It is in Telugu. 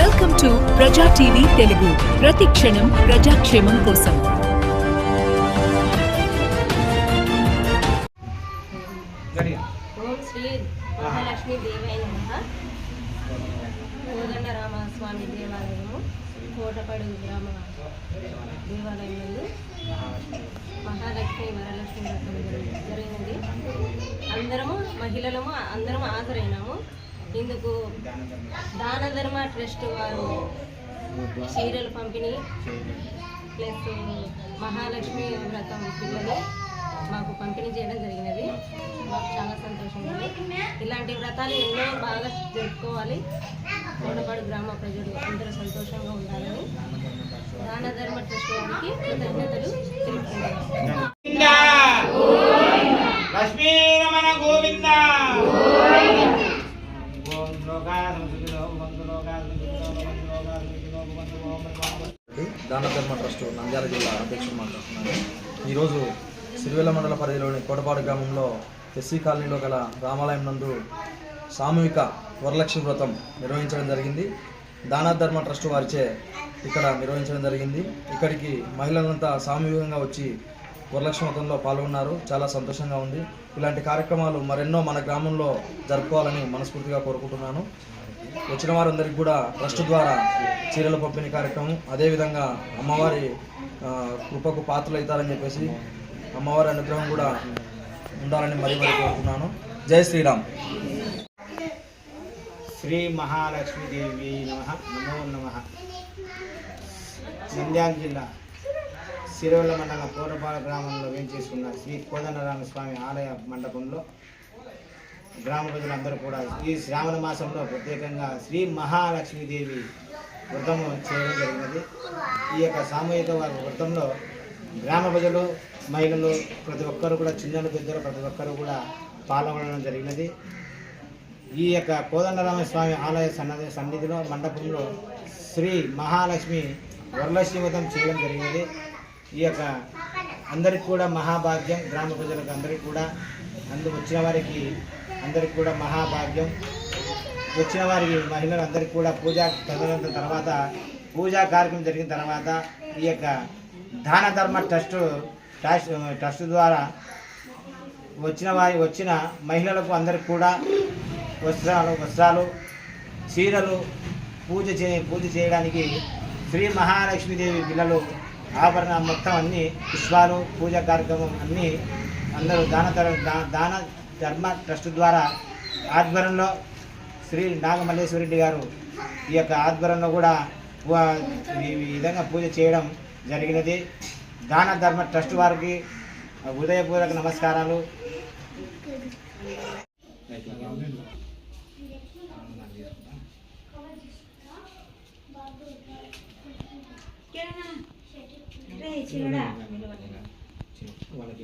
వెల్కమ్ టు ప్రజా టీవీ తెలుగు. ప్రతి క్షణం ప్రజాక్షేమం కోసం. ఓం శ్రీ మహాలక్ష్మి దేవాయ నమః. కోదండరామస్వామి దేవాలయము కోటపాడు గ్రామ దేవాలయం నందు మహాలక్ష్మి వరలక్ష్మి వ్రతం జరిగినది. అందరము మహిళలము అందరము హాజరైనాము. ఇందుకు దాన ధర్మ ట్రస్ట్ వారు చీరలు పంపిణీ ప్లస్ మహాలక్ష్మి వ్రతం పిల్లలు మాకు పంపిణీ చేయడం జరిగినది. మాకు చాలా సంతోషంగా ఉంది. ఇలాంటి వ్రతాలు ఎన్నో బాగా జరుపుకోవాలి. కోటపాడు గ్రామ ప్రజలు అందరూ సంతోషంగా ఉండాలని దాన ధర్మ ట్రస్ట్ వారికి కృతజ్ఞతలు తెలుపుతున్నాను. దాన ధర్మ ట్రస్ట్ నంద్యాల జిల్లా అధ్యక్షుడు మాట్లాడుతున్నాను. ఈరోజు సిరివెల్ల మండల పరిధిలోని కోటపాడు గ్రామంలో ఎస్సీ కాలనీలో గల రామాలయం నందు సామూహిక వరలక్ష్మి వ్రతం నిర్వహించడం జరిగింది. దాన ధర్మ ట్రస్ట్ వారిచే ఇక్కడ నిర్వహించడం జరిగింది. ఇక్కడికి మహిళలంతా సామూహికంగా వచ్చి వరలక్ష్మి వ్రతంలో పాల్గొన్నారు. చాలా సంతోషంగా ఉంది. ఇలాంటి కార్యక్రమాలు మరెన్నో మన గ్రామంలో జరుపుకోవాలని మనస్ఫూర్తిగా కోరుకుంటున్నాను. వచ్చిన వారందరికీ కూడా ట్రస్ట్ ద్వారా చీరల పంపిణీ కార్యక్రమం, అదేవిధంగా అమ్మవారి కృపకు పాత్రలు అవుతారని చెప్పేసి అమ్మవారి అనుగ్రహం కూడా ఉండాలని మరీ కోరుకుంటున్నాను. జై శ్రీరామ్. శ్రీ మహాలక్ష్మీదేవి నమః. నమో నమః. నంద్యాల జిల్లా సిరివెల్ల మండలం కోటపాడు గ్రామంలో వేంచేసుకున్న శ్రీ కోదండరామస్వామి ఆలయ మండపంలో గ్రామ ప్రజలందరూ కూడా ఈ శ్రావణ మాసంలో ప్రత్యేకంగా శ్రీ మహాలక్ష్మీదేవి వ్రతము చేయడం జరిగినది. ఈ యొక్క సామూహిక వ్రతంలో గ్రామ ప్రజలు, మహిళలు ప్రతి ఒక్కరు కూడా, చిన్నలు పెద్దలు ప్రతి ఒక్కరు కూడా పాల్గొనడం జరిగినది. ఈ యొక్క కోదండరామస్వామి ఆలయ సన్నిధిలో మండపంలో శ్రీ మహాలక్ష్మి వరలక్ష్మి వ్రతం చేయడం జరిగినది. ఈ యొక్క అందరికి కూడా మహాభాగ్యం. గ్రామ ప్రజలకు అందరికీ కూడా వచ్చిన వారికి అందరికి కూడా మహాభాగ్యం. వచ్చిన వారికి మహిళలందరికీ కూడా పూజా తదనంతరం తర్వాత పూజా కార్యక్రమం జరిగిన తర్వాత ఈ యొక్క దాన ధర్మ ట్రస్ట్ ద్వారా వచ్చిన మహిళలకు అందరికి కూడా వస్త్రాలు చీరలు పూజ చేయడానికి శ్రీ మహాలక్ష్మీదేవి పిల్లలు ఆభరణ మొత్తం అన్ని పుష్పాలు పూజా కార్యక్రమం అన్నీ అందరూ దాన ధర్మ ట్రస్ట్ ద్వారా ఆధ్వర్యంలో శ్రీ నాగమల్లేశ్వరరెడ్డి గారు ఈ యొక్క ఆధ్వర్యంలో కూడా ఈ విధంగా పూజ చేయడం జరిగినది. దాన ధర్మ ట్రస్ట్ వారికి హృదయపూర్వక నమస్కారాలు. వాళ్ళకి